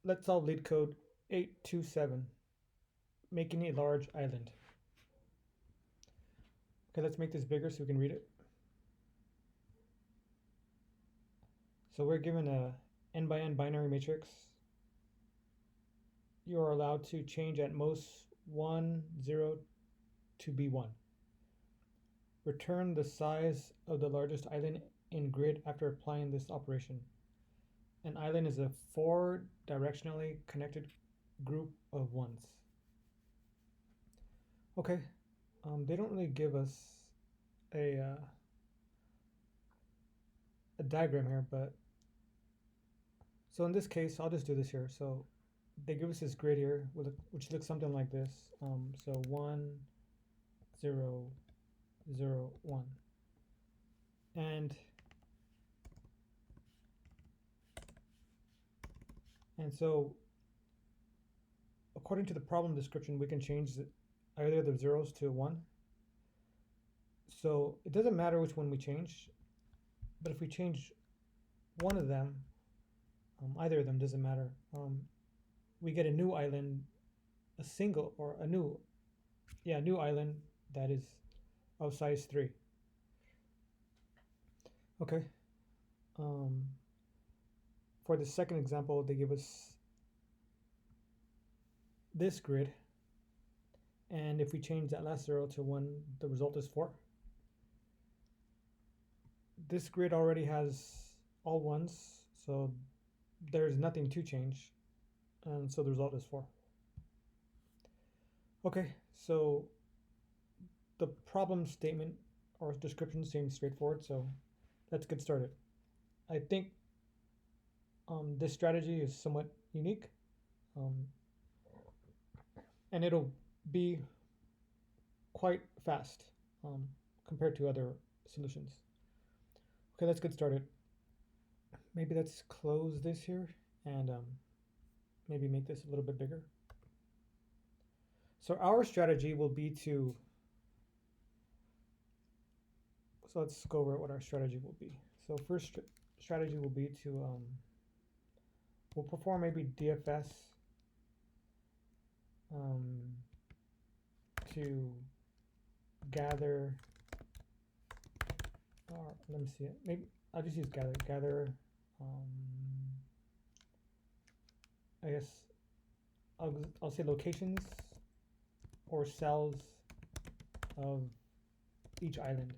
Let's solve Leetcode 827, making a large island. Okay, let's make this bigger so we can read it. So we're given a n by n binary matrix. You are allowed to change at most 1, 0 to B1. Return the size of the largest island in grid after applying this operation. An island is a 4-directionally connected group of ones. Okay, they don't really give us a diagram here, but so in this case, I'll just do this here. So they give us this grid here, which looks something like this. So 1, 0, 0, 1. And so according to the problem description, we can change either the zeros to 1. So it doesn't matter which one we change, but if we change one of them, either of them doesn't matter. We get a new island, a single or a new island that is of size 3. Okay. For the second example, they give us this grid, and if we change that last 0 to 1, the result is 4. This grid already has all ones, so there's nothing to change, and so the result is 4. Okay, so the problem statement or description seems straightforward, so let's get started. I think this strategy is somewhat unique, and it'll be quite fast compared to other solutions. Okay, let's get started. Maybe let's close this here and maybe make this a little bit bigger. So our strategy will be to, so let's go over what our strategy will be. So first strategy will be to, we'll perform maybe DFS to gather, or let me see it, maybe I'll just use gather, I guess I'll say locations or cells of each island.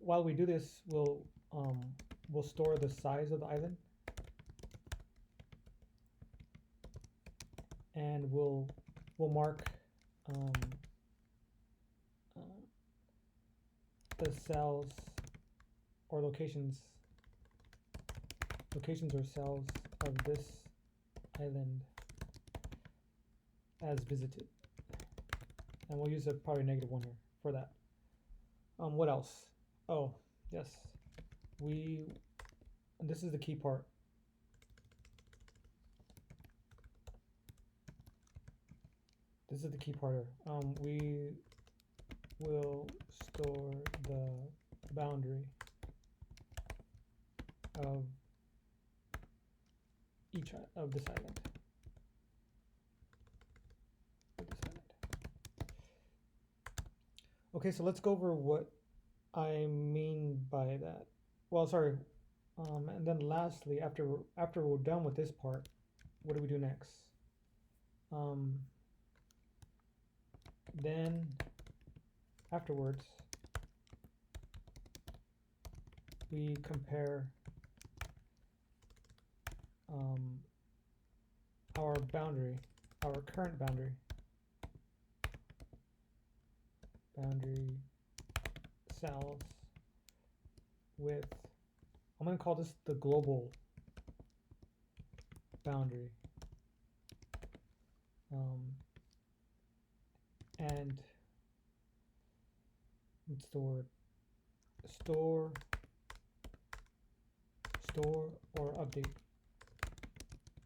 While we do this, we'll store the size of the island, and we'll mark the cells or locations or cells of this island as visited, and we'll use a probably -1 here for that. What else? Oh yes, and this is the key part. This is the key part here. We will store the boundary of each of this island. Okay, so let's go over what I mean by that. Well, sorry. And then lastly, after we're done with this part, what do we do next? Then afterwards, we compare our boundary, our current boundary cells with, I'm going to call this the global boundary, and what's the word? Store or update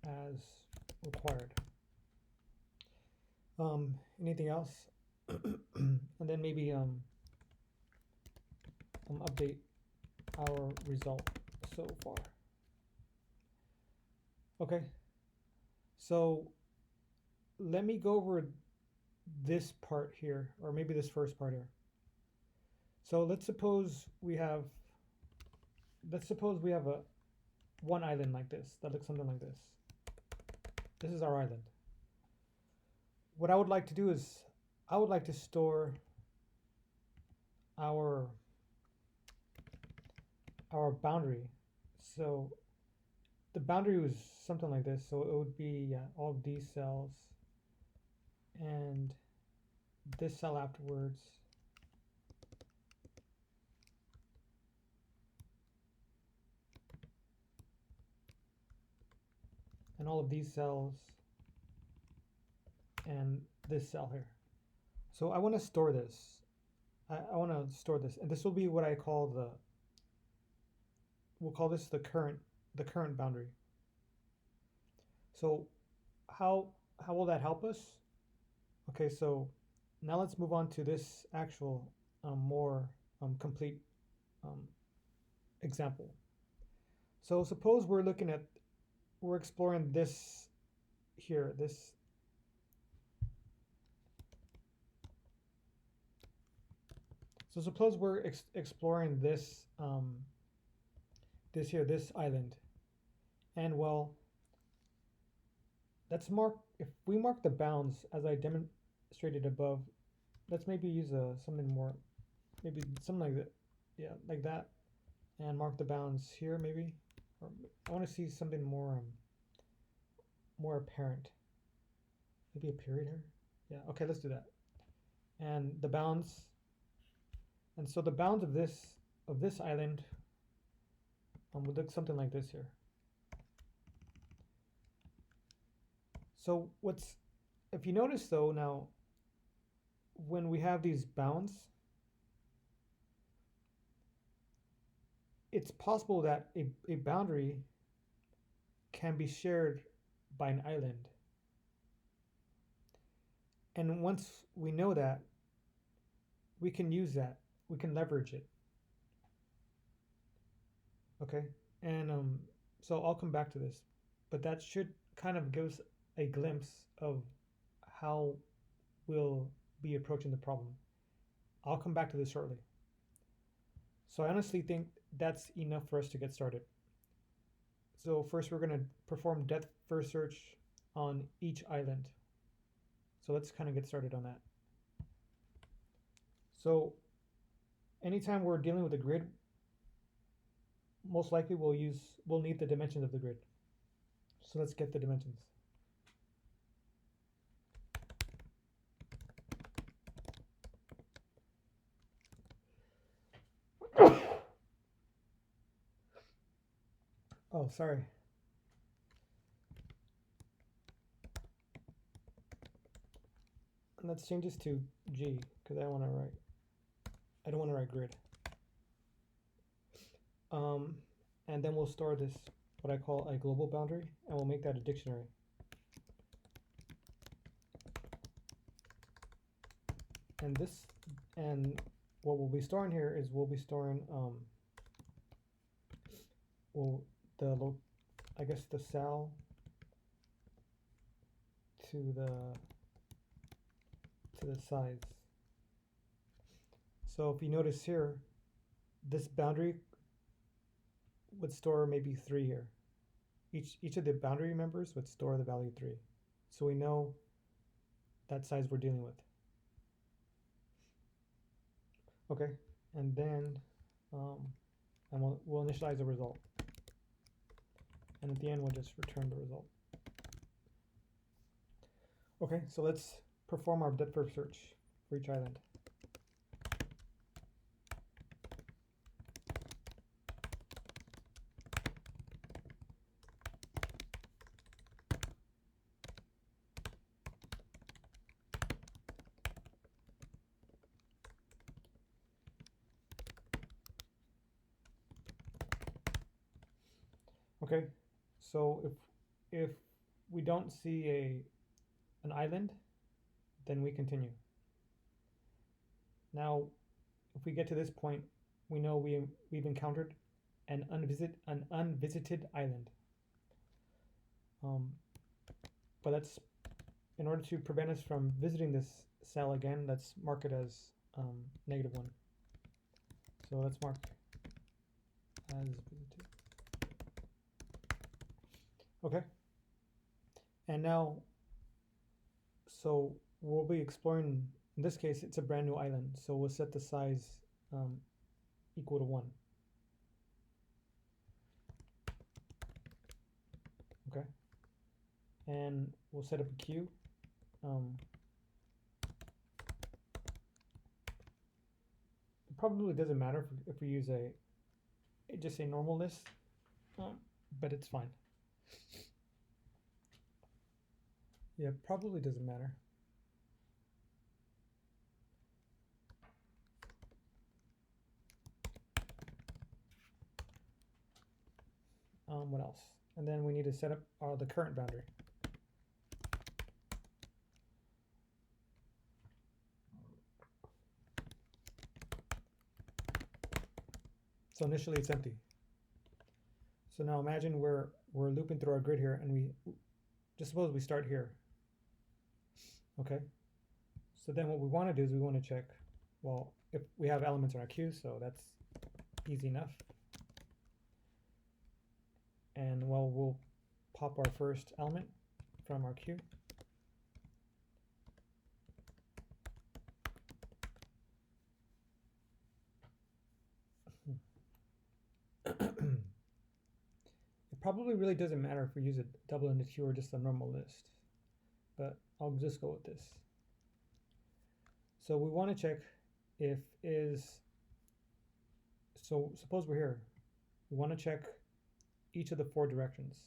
as required. Anything else? And then maybe update our result so far. Okay, so let me go over this part here, or maybe this first part here. So let's suppose we have a one island like this that looks something like this. This is our island. What I would like to do is I would like to store our our boundary. So the boundary was something like this. So it would be all of these cells and this cell afterwards. And all of these cells and this cell here. So I want to store this. I want to store this, and this will be what I call we'll call this the current boundary. So how how will that help us? Okay, so now let's move on to this actual more complete um, example. So suppose we're exploring this here, this. So suppose we're exploring this island, and well, let's mark if we mark the bounds as I demonstrated above. Let's maybe use something more, maybe something like that, yeah, like that, and mark the bounds here maybe. Or I want to see something more apparent. Maybe a period here. Yeah. Okay, let's do that. And the bounds, and so the bounds of this island would look something like this here. So what's if you notice though now when we have these bounds, it's possible that a boundary can be shared by an island. And once we know that, we can use that. We can leverage it. Okay? And so I'll come back to this. But that should kind of give us a glimpse of how we'll be approaching the problem. I'll come back to this shortly. So I honestly think that's enough for us to get started. So first we're going to perform depth first search on each island. So let's kind of get started on that. So anytime we're dealing with a grid, most likely we'll need the dimensions of the grid. So let's get the dimensions. Oh, sorry. Let's change this to G because I don't want to write grid. And then we'll store this what I call a global boundary, and we'll make that a dictionary. And what we'll be storing here is we'll be storing well I guess the cell to the size. So if you notice here, this boundary would store maybe 3 here. Each of the boundary members would store the value 3. So we know that size we're dealing with. Okay, and then we'll initialize the result. And at the end, we'll just return the result. Okay, so let's perform our depth first search for each island. Okay, so if we don't see an island, then we continue. Now, if we get to this point, we know we've encountered an unvisited island. But that's, in order to prevent us from visiting this cell again, let's mark it as -1. So let's mark as visited. Okay. And now, so we'll be exploring, in this case, it's a brand new island. So we'll set the size equal to 1. Okay. And we'll set up a queue. It probably doesn't matter if we use just a normal list, but it's fine. Yeah, probably doesn't matter. What else? And then we need to set up the current boundary. So initially it's empty. So now imagine we're looping through our grid here, and we just suppose we start here. Okay. So then what we want to do is we want to check, well, if we have elements in our queue, so that's easy enough. And well, we'll pop our first element from our queue. It probably really doesn't matter if we use a double-ended queue or just a normal list, but I'll just go with this. So we want to check if so suppose we're here. We want to check each of the 4 directions.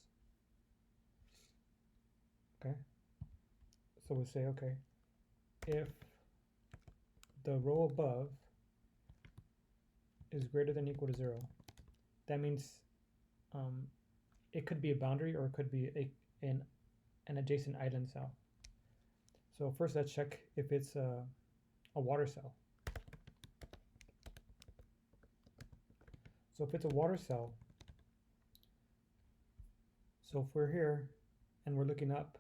Okay. So we say, okay, if the row above is greater than or equal to 0, that means it could be a boundary or it could be an adjacent island cell. So first let's check if it's a water cell. So if it's a water cell, so if we're here and we're looking up,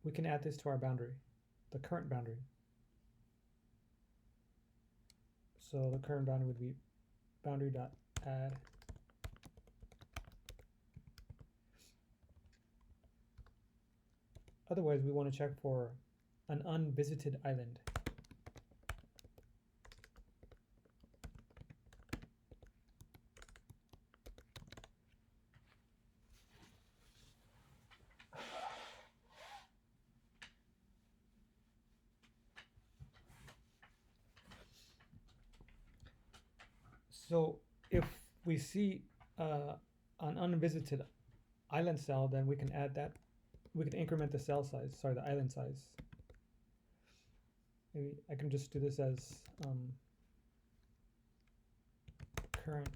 we can add this to our boundary, the current boundary. So the current boundary would be boundary.add. Otherwise, we want to check for an unvisited island. So if we see an unvisited island cell, then we can add that. We can increment the cell size, sorry, the island size. Maybe I can just do this as current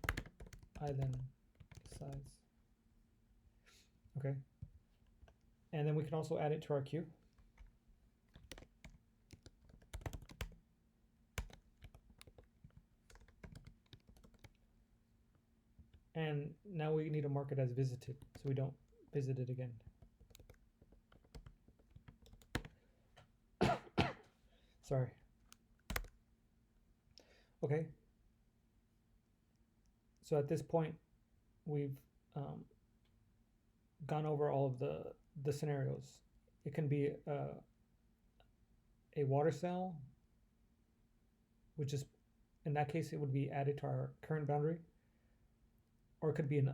island size. Okay. And then we can also add it to our queue. And now we need to mark it as visited, so we don't visit it again. Sorry. Okay. So at this point, we've gone over all of the scenarios. It can be a water cell, which is, in that case, it would be added to our current boundary. Or it could be an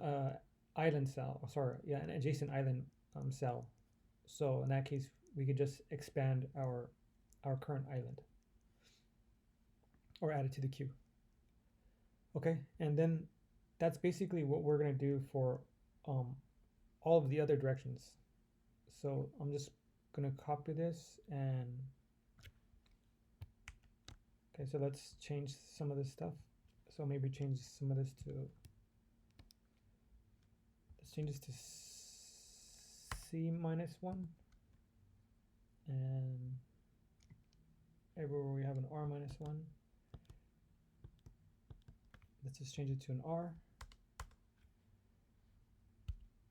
island cell, sorry, yeah, an adjacent island cell. So in that case, we could just expand our current island or add it to the queue. Okay, and then that's basically what we're going to do for all of the other directions. So I'm just going to copy this and okay, so let's change some of this stuff. So maybe change some of this to, let's change this to C-1, and everywhere we have an R-1, let's just change it to an R.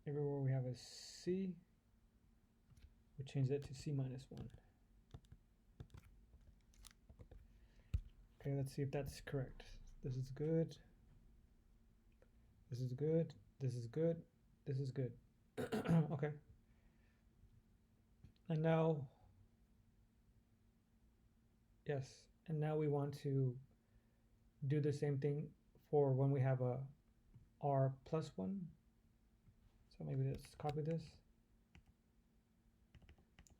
everywhere we have a C, we change that to C minus 1. Okay, let's see if that's correct. This is good. This is good. This is good. This is good. Okay. And now, yes, and now we want to do the same thing for when we have a R plus 1. So maybe let's copy this.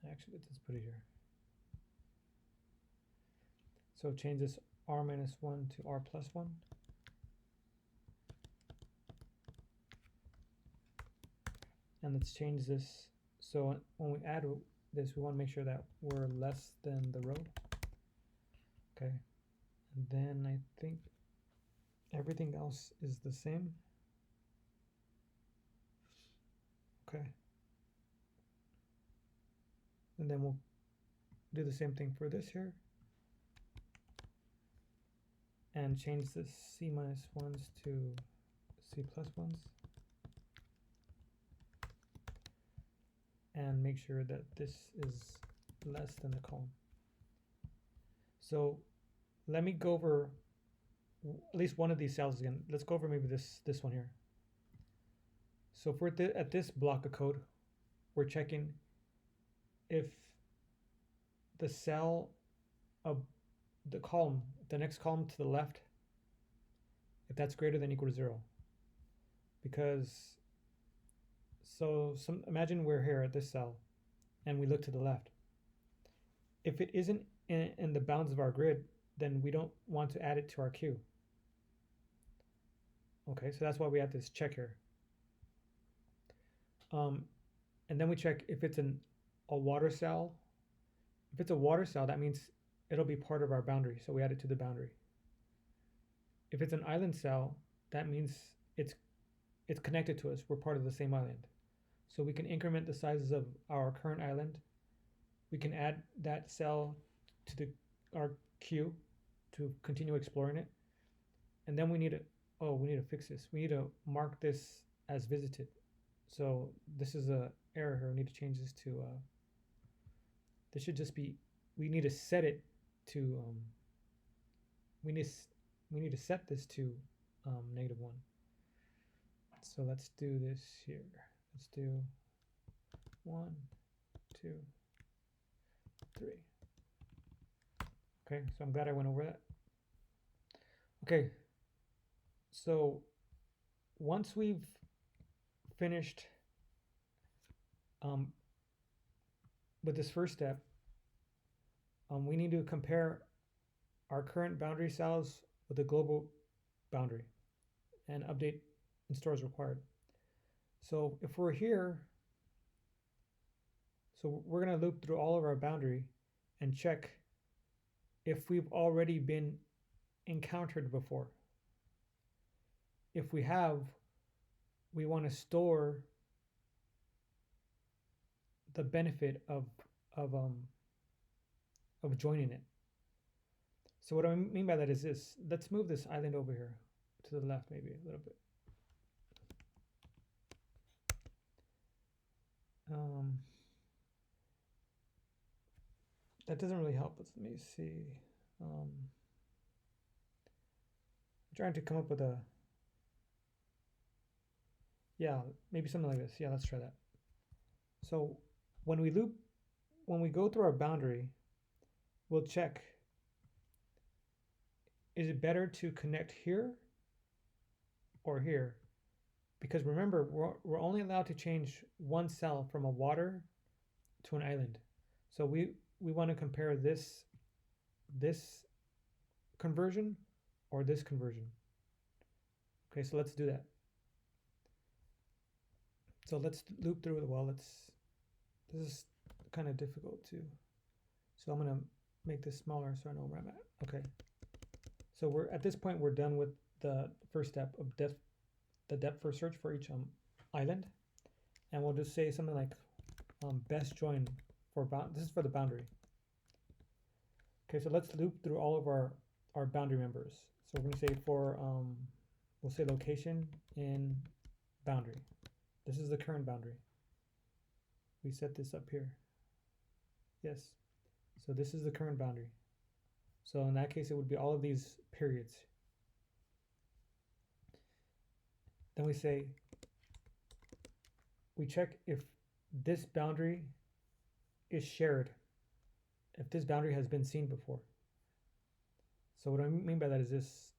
Actually, let's just put it here. So change this R minus 1 to R plus 1. And let's change this. So when we add this, we want to make sure that we're less than the row. Okay. And then I think everything else is the same. Okay. And then we'll do the same thing for this here. And change this C minus 1s to C plus 1s. And make sure that this is less than the column. So let me go over at least one of these cells again. Let's go over maybe this one here. So if we're at this block of code, we're checking if the cell of the column, the next column to the left, if that's greater than or equal to 0. Because imagine we're here at this cell and we look to the left. If it isn't in the bounds of our grid, then we don't want to add it to our queue. Okay, so that's why we have this check here. And then we check if it's a water cell. If it's a water cell, that means it'll be part of our boundary, so we add it to the boundary. If it's an island cell, that means it's connected to us. We're part of the same island. So we can increment the sizes of our current island. We can add that cell to our queue to continue exploring it. And then we need to fix this. We need to mark this as visited. So this is an error here. We need to change this to, this should just be, we need to set it to, we need to set this to -1. So let's do this here. Let's do 1, 2, 3. Okay, so I'm glad I went over that. Okay, so once we've finished with this first step, we need to compare our current boundary cells with the global boundary and update and store as required. So if we're here, so we're going to loop through all of our boundary and check if we've already been encountered before. If we have, we want to store the benefit of joining it. So what I mean by that is this. Let's move this island over here to the left, maybe a little bit. That doesn't really help us. Let me see. I'm trying to come up with maybe something like this. Yeah, let's try that. So when we go through our boundary, we'll check, is it better to connect here or here? Because remember, we're only allowed to change one cell from a water to an island. So we want to compare this conversion or this conversion. Okay, so let's do that. So let's loop through it. Well, this is kind of difficult too. So I'm going to make this smaller so I know where I'm at. Okay. So we're at this point, we're done with the first step of the depth first search for each island. And we'll just say something like best join for this is for the boundary. Okay, so let's loop through all of our boundary members. So we're going to say for we'll say location in boundary. This is the current boundary. We set this up here. Yes. So this is the current boundary. So in that case, it would be all of these periods. Then we say, we check if this boundary is shared, if this boundary has been seen before. So what I mean by that is this.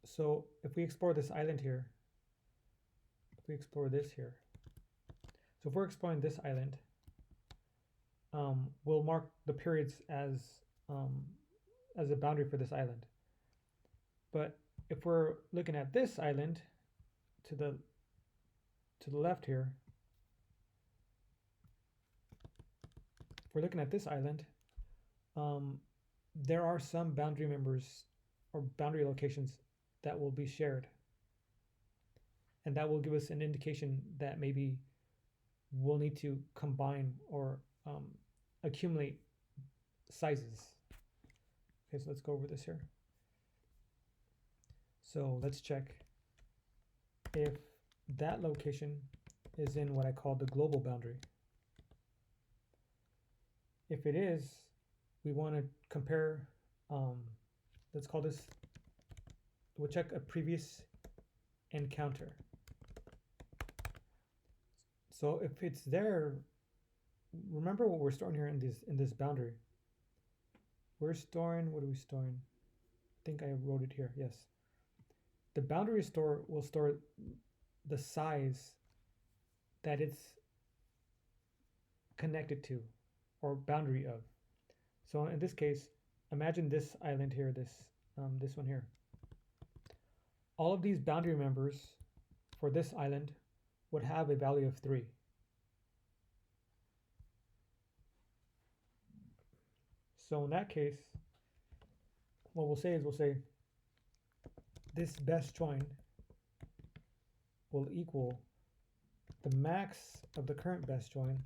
So if we explore this island here, if we explore this here, so if we're exploring this island, we'll mark the periods as a boundary for this island. But if we're looking at this island to the left here, if we're looking at this island, there are some boundary members or boundary locations that will be shared. And that will give us an indication that maybe we'll need to combine or accumulate sizes. Okay, so let's go over this here. So let's check if that location is in what I call the global boundary. If it is, we want to compare, let's call this, we'll check a previous encounter. So if it's there, remember what we're storing here in this boundary. We're storing, what are we storing? I think I wrote it here, yes. The boundary store will store the size that it's connected to or boundary of. So in this case, imagine this island here, this one here. All of these boundary members for this island would have a value of 3. So in that case, what we'll say is this best join will equal the max of the current best join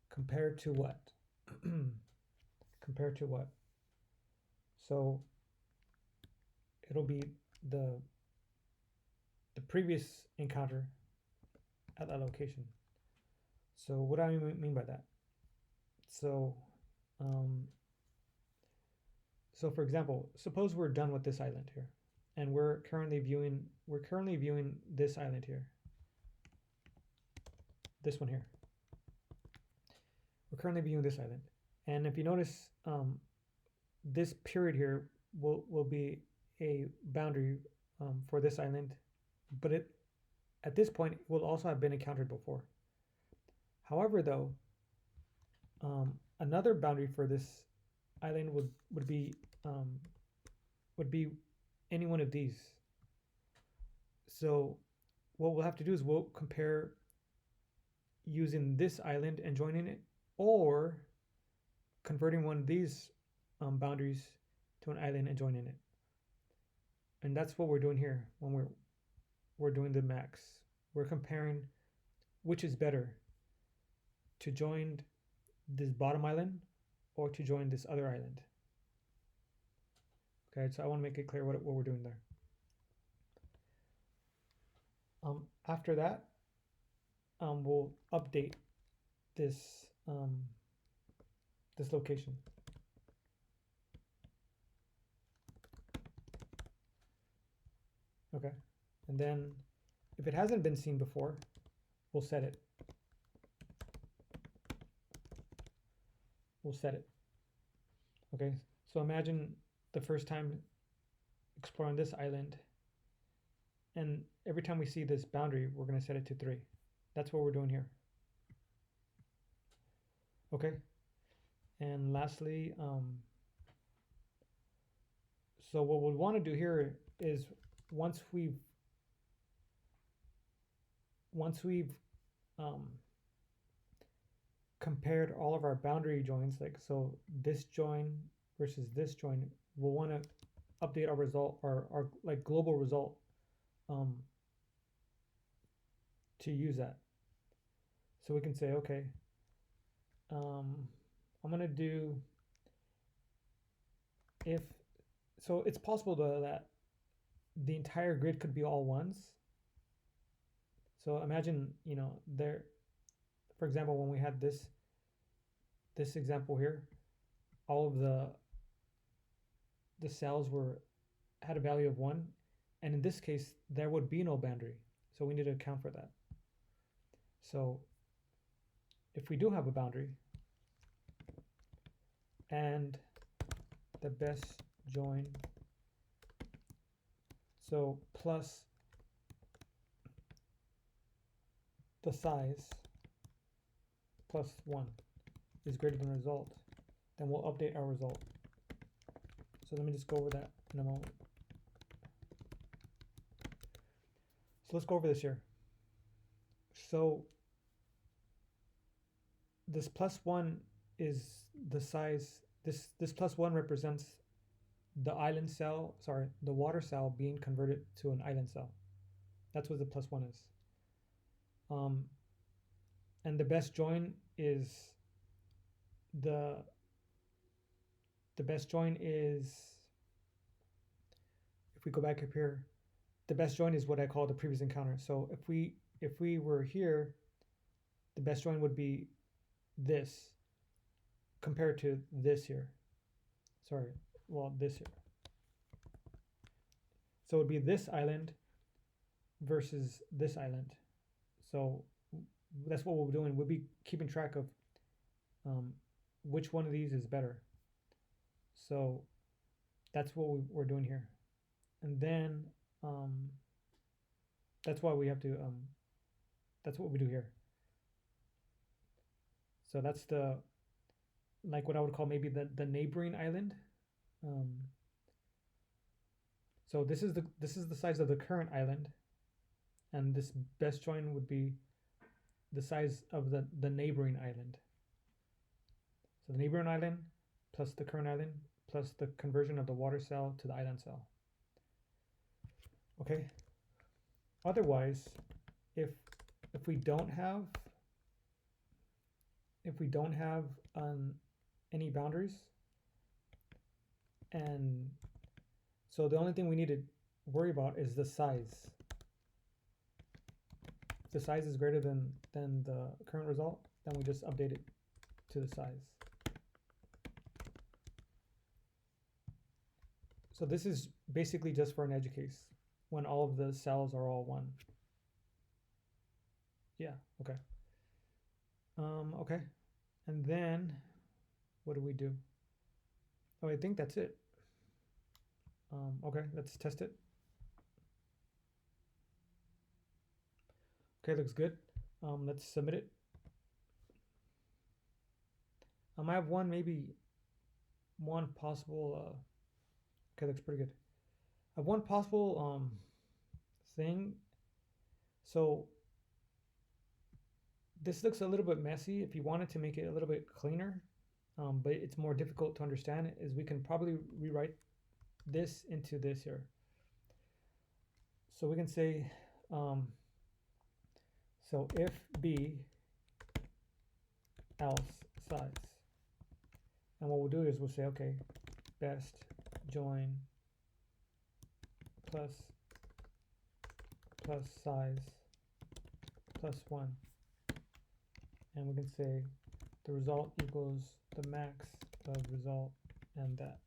compared to what? Compared to what? So it'll be the previous encounter at that location. So what do I mean by that? So for example, suppose we're done with this island here, and we're currently viewing this island here, this one here. We're currently viewing this island, and if you notice, this period here will be a boundary for this island, but at this point will also have been encountered before. However, though, another boundary for this island would be any one of these. So what we'll have to do is we'll compare using this island and joining it, or converting one of these boundaries to an island and joining it. And that's what we're doing here when we're doing the max. We're comparing which is better, to join this bottom island or to join this other island. Okay, so I want to make it clear what we're doing there. After that, we'll update this this location. Okay, and then if it hasn't been seen before, we'll set it. We'll set it. Okay, so imagine the first time exploring this island, and every time we see this boundary, we're going to set it to 3. That's what we're doing here. Okay, and lastly, so what we'll want to do here is once we've compared all of our boundary joins, like so this join versus this join, we'll want to update our result, our like global result, to use that. So we can say, okay, I'm gonna do if, so it's possible though that the entire grid could be all ones. So imagine, you know, there, for example, when we had this example here, all of the cells had a value of 1, and in this case there would be no boundary, so we need to account for that. So if we do have a boundary and the best join, so plus the size plus 1 is greater than the result, then we'll update our result. So let me just go over that in a moment. So let's go over this here. So this plus 1 is the size, this plus 1 represents the island cell, sorry, the water cell being converted to an island cell. That's what the plus 1 is. And the best join is the best join is, if we go back up here, the best join is what I call the previous encounter. So if we were here, the best join would be this compared to this here. Sorry, well, this here. So it would be this island versus this island. So that's what we'll be doing. We'll be keeping track of which one of these is better. So that's what we're doing here. And then that's why we have to, that's what we do here. So that's the, like what I would call maybe the neighboring island. So this is the size of the current island, and this best join would be the size of the neighboring island. So the neighboring island plus the current island plus the conversion of the water cell to the island cell. Okay. Otherwise, if we don't have any boundaries, and so the only thing we need to worry about is the size. If the size is greater than the current result, then we just update it to the size. So this is basically just for an edge case when all of the cells are all 1. Yeah, okay. Okay, and then what do we do? Oh, I think that's it. Okay, let's test it. Okay, looks good. Let's submit it. I have maybe one possible, okay, looks pretty good. I have one possible thing. So this looks a little bit messy. If you wanted to make it a little bit cleaner, but it's more difficult to understand, is we can probably rewrite this into this here. So we can say, so if B else size, and what we'll do is we'll say, okay, best join plus size plus 1, and we can say the result equals the max of result and that.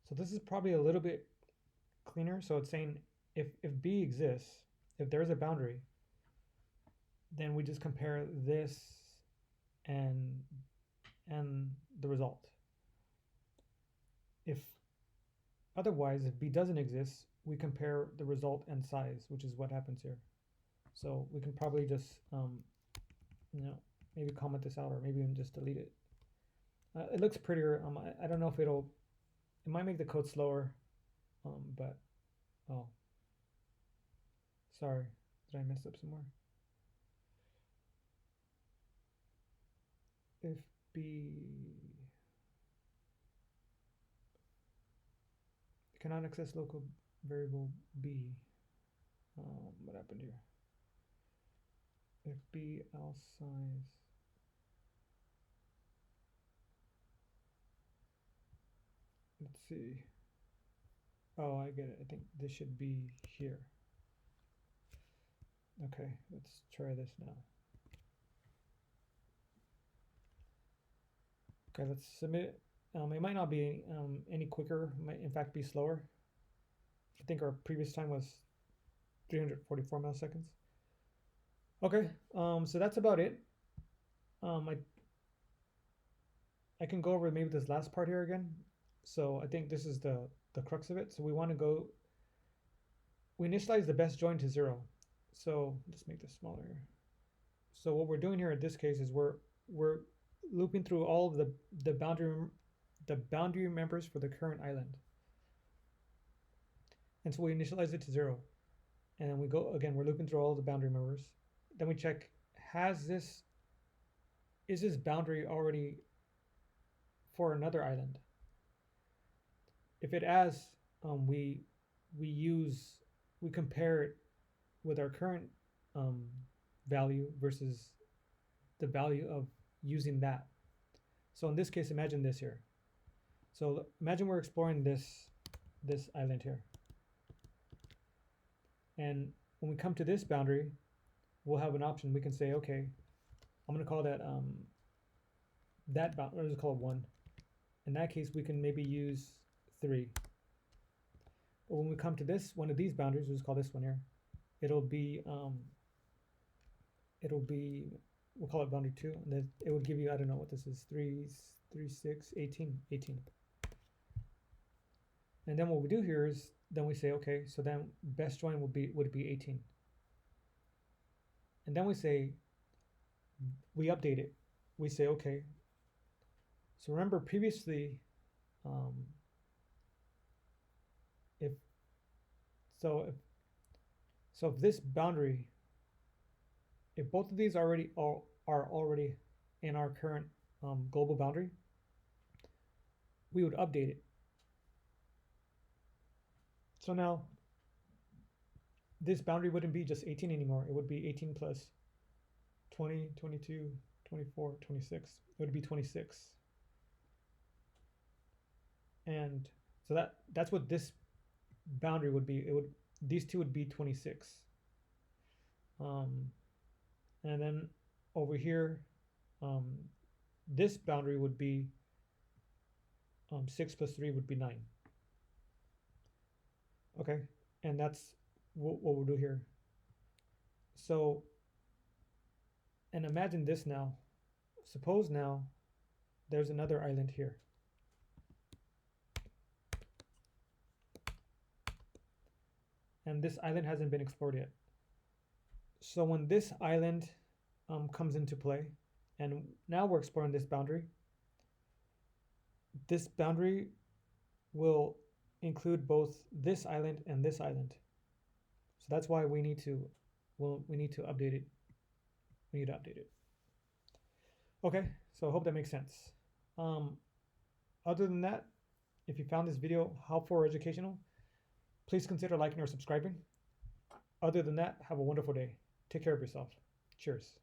So this is probably a little bit cleaner. So it's saying if B exists, if there is a boundary, then we just compare this and the result. If otherwise, if B doesn't exist, we compare the result and size, which is what happens here. So we can probably just you know, maybe comment this out, or maybe even just delete it. It looks prettier. I don't know if it might make the code slower, but oh, sorry, did I mess up somewhere? If B cannot access local variable B, what happened here? If B else size, let's see. Oh, I get it. I think this should be here. Okay, let's try this now. Okay, let's submit it. It might not be any quicker. It might in fact be slower. I think our previous time was 344 milliseconds. Okay, so that's about it. I can go over maybe this last part here again. So I think this is the crux of it. So we want to go, we initialize the best join to 0. So let's make this smaller here. So what we're doing here in this case is we're looping through all of the boundary members for the current island. And so we initialize it to 0. And then we go again, we're looping through all the boundary members. Then we check, is this boundary already for another island? If it has, we compare it with our current value versus the value of using that. So in this case, imagine this here. So imagine we're exploring this island here. And when we come to this boundary, we'll have an option. We can say, okay, I'm going to call that boundary, let's call it 1. In that case, we can maybe use 3. But when we come to this one of these boundaries, we'll just call this one here. It'll be we'll call it boundary 2, and then it will give you, I don't know what this is, 3, 6, 18. And then what we do here is then we say, okay, so then best join would be 18. And then we say, we update it. We say, okay, so remember previously, if this boundary, if both of these are already in our current global boundary, we would update it. So now this boundary wouldn't be just 18 anymore. It would be 18 plus 20, 22, 24, 26. It would be 26. And so that's what this boundary would be. These two would be 26. And then over here, this boundary would be 6 plus 3 would be 9. Okay, and that's what we'll do here. So, and imagine this now. Suppose now there's another island here. And this island hasn't been explored yet. So when this island comes into play, and now we're exploring this boundary will include both this island and this island. So that's why we need to update it. We need to update it. Okay, so I hope that makes sense. Other than that, if you found this video helpful or educational, please consider liking or subscribing. Other than that, have a wonderful day. Take care of yourself. Cheers.